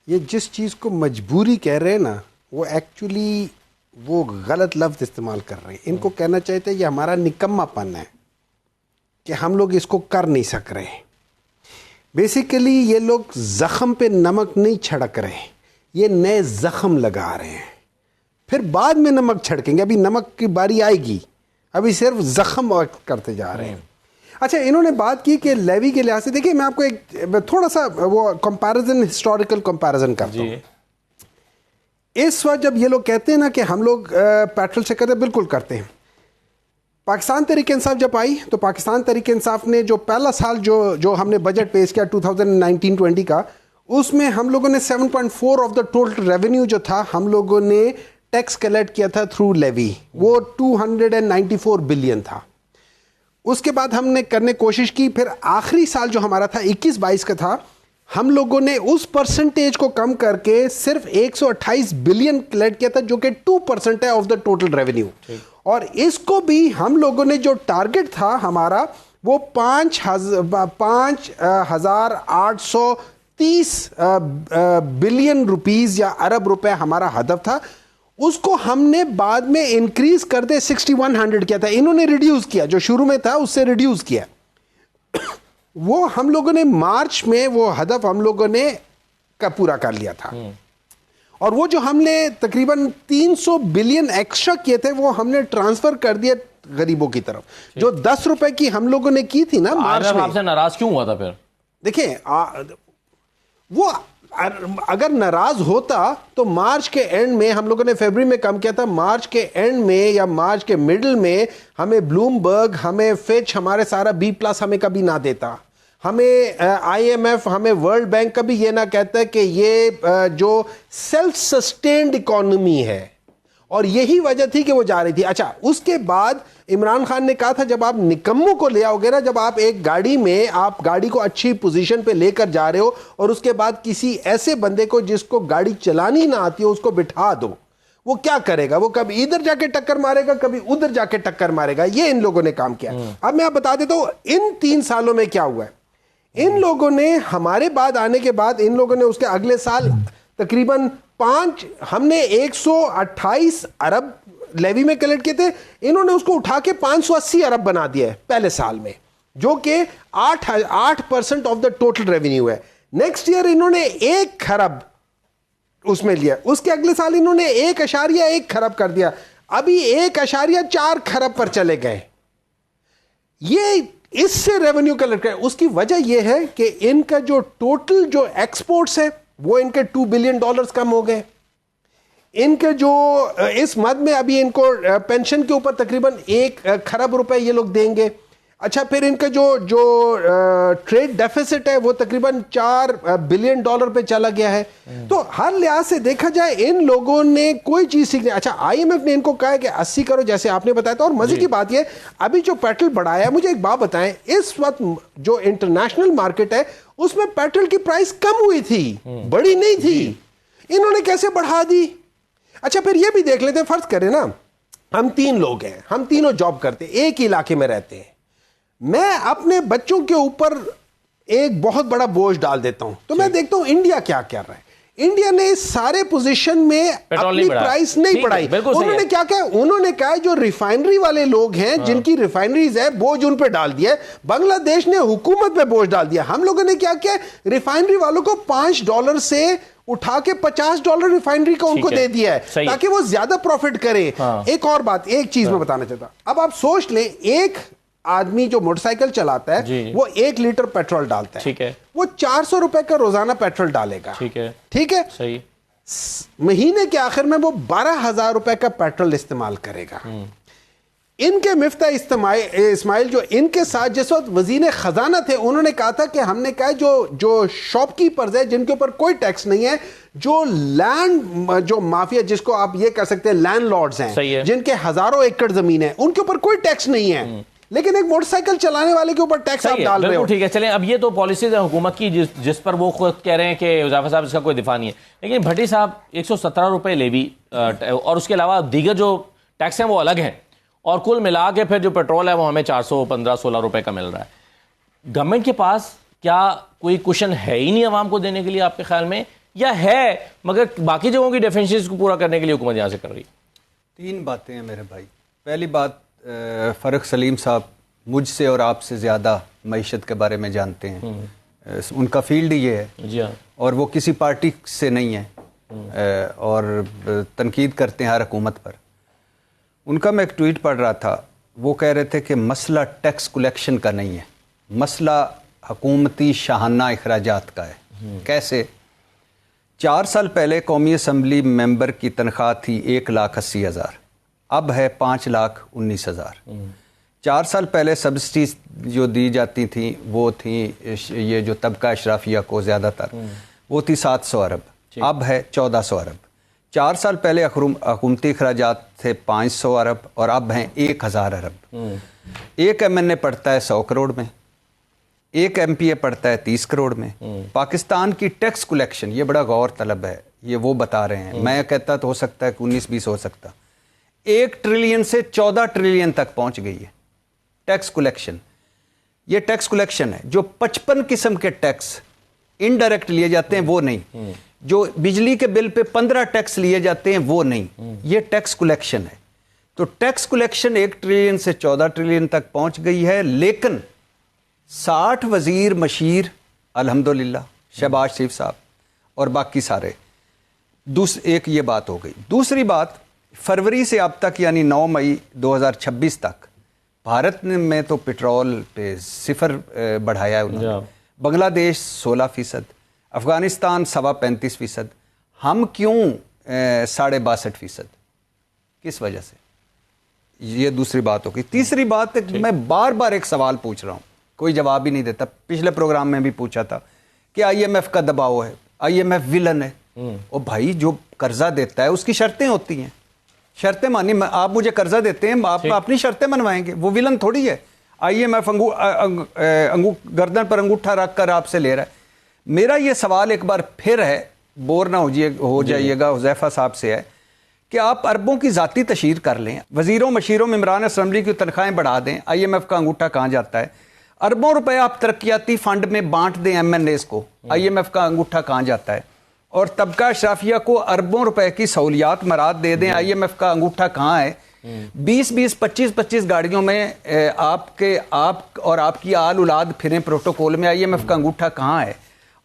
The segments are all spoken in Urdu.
یہ جس چیز کو مجبوری کہہ رہے ہیں نا وہ ایکچولی وہ غلط لفظ استعمال کر رہے ہیں. ان کو کہنا چاہیے تھا یہ ہمارا نکما پن ہے کہ ہم لوگ اس کو کر نہیں سک رہے. بیسیکلی یہ لوگ زخم پہ نمک نہیں چھڑک رہے, یہ نئے زخم لگا رہے ہیں, پھر بعد میں نمک چھڑکیں گے. ابھی نمک کی باری آئے گی, ابھی صرف زخم کرتے جا رہے ہیں. اچھا, انہوں نے بات کی کہ لیوی کے لحاظ سے دیکھیں میں آپ کو ایک تھوڑا سا وہ کمپیریزن, ہسٹوریکل کمپیریزن کرتا ہوں. اس وقت جب یہ لوگ کہتے ہیں نا کہ ہم لوگ پیٹرول سے کرتے ہیں, بالکل کرتے ہیں. پاکستان تحریک انصاف جب آئی تو پاکستان تحریک انصاف نے جو پہلا سال جو ہم نے بجٹ پیش کیا 2019-20 کا, اس میں ہم لوگوں نے 7.4 آف دا ٹوٹل ریونیو جو تھا ہم لوگوں نے ٹیکس کلیکٹ کیا تھا تھرو لیوی, وہ 294 بلین تھا. اس کے بعد ہم نے کرنے کوشش کی, پھر آخری سال جو ہمارا تھا 21-22 کا تھا, ہم لوگوں نے اس پرسنٹیج کو کم کر کے صرف 128 بلین کلیکٹ کیا تھا جو کہ 2% ہے آف دا ٹوٹل ریونیو. اور اس کو بھی ہم لوگوں نے جو ٹارگٹ تھا ہمارا وہ 5,830 بلین روپیز یا ارب روپے ہمارا ہدف تھا. اس کو ہم نے بعد میں انکریز کر دے 6100 کیا تھا, انہوں نے ریڈیوز کیا, جو شروع میں تھا اس سے ریڈیوز کیا. وہ ہم لوگوں نے مارچ میں وہ ہدف ہم لوگوں نے پورا کر لیا تھا. اور وہ جو ہم نے تقریباً 300 بلین ایکسٹرا کیے تھے وہ ہم نے ٹرانسفر کر دیا غریبوں کی طرف. جو 10 روپے کی ہم لوگوں نے کی تھی نا مارچ میں, آپ سے ناراض کیوں ہوا تھا پھر؟ دیکھیں وہ اگر ناراض ہوتا تو مارچ کے اینڈ میں, ہم لوگوں نے فیبری میں کم کیا تھا, مارچ کے اینڈ میں یا مارچ کے مڈل میں ہمیں بلوم برگ, ہمیں فچ, ہمارے سارا B+ ہمیں کبھی نہ دیتا, ہمیں IMF, ہمیں ورلڈ بینک کبھی یہ نہ کہتا ہے کہ یہ جو سیلف سسٹینڈ اکانومی ہے, اور یہی وجہ تھی کہ وہ جا رہی تھی. اچھا, اس کے بعد عمران خان نے کہا تھا جب آپ نکموں کو لے آؤ گے نا, جب آپ ایک گاڑی میں آپ گاڑی کو اچھی پوزیشن پہ لے کر جا رہے ہو اور اس کے بعد کسی ایسے بندے کو جس کو گاڑی چلانی نہ آتی ہو اس کو بٹھا دو, وہ کیا کرے گا؟ وہ کبھی ادھر جا کے ٹکر مارے گا, کبھی ادھر جا کے ٹکر مارے گا. یہ ان لوگوں نے کام کیا. اب میں آپ بتا دیتا ہوں ان 3 سالوں میں کیا ہوا ہے. ان لوگوں نے ہمارے بعد آنے کے بعد ان لوگوں نے اس کے اگلے سال تقریباً ہم نے 128 ارب لیوی میں کلیکٹ کیے تھے, انہوں نے اس کو اٹھا کے 580 ارب بنا دیا ہے پہلے سال میں, جو کہ 8% آف دا ٹوٹل ریونیو ہے. نیکسٹ ایئر انہوں نے 1 خرب اس میں لیا, اس کے اگلے سال انہوں نے 1.1 خرب کر دیا, ابھی 1.4 خرب پر چلے گئے. یہ اس سے ریونیو کلیکٹ کرے. اس کی وجہ یہ ہے کہ ان کا جو ٹوٹل جو ایکسپورٹس ہے وہ ان کے $2 بلین کم ہو گئے. ان کے جو اس مد میں ابھی ان کو پینشن کے اوپر تقریباً 1 خرب روپے یہ لوگ دیں گے. اچھا, پھر ان کا جو ٹریڈ ڈیفیسٹ ہے وہ تقریباً $4 بلین پہ چلا گیا ہے. تو ہر لحاظ سے دیکھا جائے ان لوگوں نے کوئی چیز سیکھنے. اچھا, IMF نے ان کو کہا ہے کہ 80 کرو جیسے آپ نے بتایا تھا. اور مزے کی بات یہ ابھی جو پیٹرول بڑھایا ہے, مجھے ایک بات بتائیں, اس وقت جو انٹرنیشنل مارکیٹ ہے اس میں پیٹرول کی پرائس کم ہوئی تھی, بڑی نہیں تھی. انہوں نے کیسے بڑھا دی؟ اچھا, پھر یہ بھی دیکھ لیتے ہیں, فرض کریں نا ہم 3 لوگ ہیں, ہم تینوں جاب کرتے ہیں, ایک ہی علاقے میں رہتے ہیں, میں اپنے بچوں کے اوپر ایک بہت بڑا بوجھ ڈال دیتا ہوں, تو میں دیکھتا ہوں انڈیا کیا کر رہا ہے. انڈیا نے سارے پوزیشن میں اپنی پرائس نہیں بڑھائی. انہوں نے کیا کہا؟ انہوں نے کہا جو ریفائنری والے لوگ ہیں جن کی ریفائنریز ہے بوجھ ان پہ ڈال دیا. بنگلہ دیش نے حکومت پہ بوجھ ڈال دیا. ہم لوگوں نے کیا کیا؟ ریفائنری والوں کو $5 سے اٹھا کے $50 ریفائنری کا ان کو دے دیا ہے تاکہ وہ زیادہ پروفٹ کرے. ایک اور بات, ایک چیز میں بتانا چاہتا ہوں. اب آپ سوچ لیں, ایک آدمی جو موٹر سائیکل چلاتا ہے وہ 1 لیٹر پیٹرول ڈالتا ہے, وہ $400 کا روزانہ پیٹرول ڈالے گا. ٹھیک ہے, صحیح. مہینے کے آخر میں وہ $12,000 کا پیٹرول استعمال کرے گا. ان کے مفتاح اسماعیل جو ان کے ساتھ جس وقت وزیر خزانہ تھے, انہوں نے کہا تھا کہ ہم نے کہا جو شاپ کیپرز ہیں جن کے اوپر کوئی ٹیکس نہیں ہے, جو لینڈ جو مافیا جس کو آپ یہ کہہ سکتے ہیں لینڈ لارڈز ہیں جن کے ہزاروں ایکڑ زمین ہے, ان کے اوپر کوئی ٹیکس نہیں ہے, لیکن ایک موٹر سائیکل چلانے والے کے اوپر ٹیکس آپ ڈال رہے ہو. ٹھیک ہے, چلیں اب یہ تو پالیسیز ہے حکومت کی جس پر وہ خود کہہ رہے ہیں کہ اضافہ صاحب اس کا کوئی دفاع نہیں ہے, لیکن بھٹی صاحب $117 لیوی اور اس کے علاوہ دیگر جو ٹیکس ہیں وہ الگ ہیں, اور کل ملا کے پھر جو پیٹرول ہے وہ ہمیں $415-16 کا مل رہا ہے. گورنمنٹ کے پاس کیا کوئی کوشن ہے ہی نہیں عوام کو دینے کے لیے آپ کے خیال میں, یا ہے مگر باقی جگہوں کی ڈیفینشنز کو پورا کرنے کے لیے حکومت یہاں سے کر رہی ہے؟ 3 باتیں ہیں میرے بھائی. پہلی بات، فرق سلیم صاحب مجھ سے اور آپ سے زیادہ معیشت کے بارے میں جانتے ہیں. ان کا فیلڈ یہ ہے. جی ہاں. اور وہ کسی پارٹی سے نہیں ہے اور تنقید کرتے ہیں ہر حکومت پر. ان کا میں ایک ٹویٹ پڑھ رہا تھا، وہ کہہ رہے تھے کہ مسئلہ ٹیکس کلیکشن کا نہیں ہے، مسئلہ حکومتی شاہانہ اخراجات کا ہے. کیسے؟ 4 سال پہلے قومی اسمبلی ممبر کی تنخواہ تھی 1,80,000، اب ہے 5,19,000. 4 سال پہلے سبسڈیز جو دی جاتی تھیں وہ تھیں یہ جو طبقہ اشرافیہ کو زیادہ تر، وہ تھی 700 ارب، اب ہے 1400 ارب. 4 سال پہلے حکومتی اخراجات تھے 500 ارب اور اب ہیں 1,000 ارب. ایک MNA پڑتا ہے 100 کروڑ میں، ایک MPA پڑتا ہے 30 کروڑ میں. پاکستان کی ٹیکس کلیکشن، یہ بڑا غور طلب ہے، یہ وہ بتا رہے ہیں. میں کہتا تو ہو سکتا ہے کہ 19-20 ہو سکتا. 1 ٹریلین سے 14 ٹریلین تک پہنچ گئی ہے ٹیکس کلیکشن. یہ ٹیکس کلیکشن ہے. جو 55 قسم کے ٹیکس انڈائریکٹ لیے جاتے ہیں وہ نہیں، جو بجلی کے بل پہ 15 ٹیکس لیے جاتے ہیں وہ نہیں، یہ ٹیکس کلیکشن ہے. تو ٹیکس کلیکشن 1 ٹریلین سے 14 ٹریلین تک پہنچ گئی ہے. لیکن 60 وزیر مشیر الحمدللہ، شہباز شریف صاحب اور باقی سارے. ایک یہ بات ہو گئی. دوسری بات، فروری سے اب تک یعنی 9 مئی 2026 تک بھارت میں تو پٹرول پہ 0 بڑھایا ہے انہوں نے. بنگلہ دیش 16%، افغانستان 35.25%. ہم کیوں 62.5%؟ کس وجہ سے؟ یہ دوسری بات ہوگی. تیسری بات، میں بار بار ایک سوال پوچھ رہا ہوں، کوئی جواب ہی نہیں دیتا. پچھلے پروگرام میں بھی پوچھا تھا کہ IMF کا دباؤ ہے، IMF ولن ہے. اور بھائی جو قرضہ دیتا ہے اس کی شرطیں ہوتی ہیں، شرطیں مانی. آپ مجھے قرضہ دیتے ہیں، آپ اپنی شرطیں منوائیں گے، وہ ولن تھوڑی ہے. IMF گردن پر انگوٹھا رکھ کر آپ سے لے رہا ہے. میرا یہ سوال ایک بار پھر ہے، بور نہ ہو جائیے گا، حذیفہ صاحب سے ہے کہ آپ اربوں کی ذاتی تشہیر کر لیں، وزیروں مشیروں ممبران اسمبلی کی تنخواہیں بڑھا دیں. IMF کا انگوٹھا کہاں جاتا ہے؟ اربوں روپے آپ ترقیاتی فنڈ میں بانٹ دیں MNAs کو، IMF کا انگوٹھا کہاں جاتا ہے؟ اور طبقہ اشرافیہ کو اربوں روپے کی سہولیات مراد دے دیں، IMF کا انگوٹھا کہاں ہے؟ 20-20 25-25 گاڑیوں میں آپ اور آپ کی آل اولاد پھریں پروٹوکول میں، IMF کا انگوٹھا کہاں ہے؟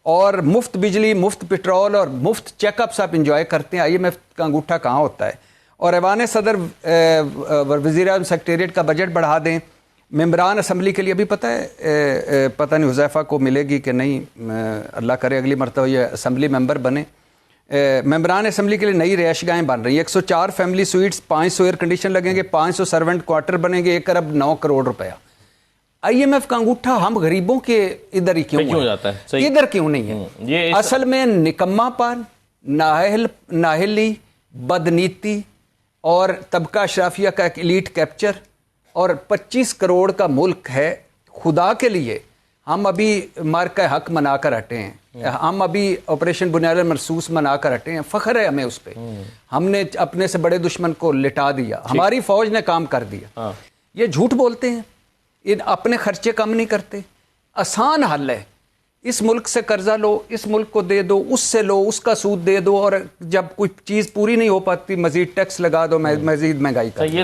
اور مفت بجلی، مفت پٹرول اور مفت چیک اپس آپ انجوائے کرتے ہیں، IMF کا انگوٹھا کہاں ہوتا ہے؟ اور ایوان صدر وزیر اعظم سیکریٹریٹ کا بجٹ بڑھا دیں. ممبران اسمبلی کے لیے بھی پتہ نہیں حذیفہ کو ملے گی کہ نہیں، اللہ کرے اگلی مرتبہ یہ اسمبلی ممبر بنے. ممبران اسمبلی کے لیے نئی رہائش گاہیں بن رہی ہیں، 104 فیملی سویٹس، 500 ایئر کنڈیشن لگیں گے، 500 سرونٹ کوارٹر بنیں گے، 1 ارب 9 کروڑ روپیہ. IMF کا انگوٹھا ہم غریبوں کے ادھر ہی کیوں جاتا ہے؟ ادھر کیوں نہیں ہے؟ اصل میں نکما پان، ناہلی، بدنیتی اور طبقہ اشرافیہ کا ایک ایلیٹ کیپچر اور 25 کروڑ کا ملک ہے. خدا کے لیے ہم ابھی مارکہ حق منا کر ہٹے ہیں، ہم ابھی آپریشن بنیاد مرصوص منا کر ہٹے ہیں. فخر ہے ہمیں اس پہ. ہم نے اپنے سے بڑے دشمن کو لٹا دیا، ہماری فوج نے کام کر دیا. یہ جھوٹ بولتے ہیں، اپنے خرچے کم نہیں کرتے. آسان حل ہے، اس ملک سے قرضہ لو، اس ملک کو دے دو، اس سے لو، اس کا سود دے دو، اور جب کوئی چیز پوری نہیں ہو پاتی مزید ٹیکس لگا دو، مزید مہنگائی کر دو.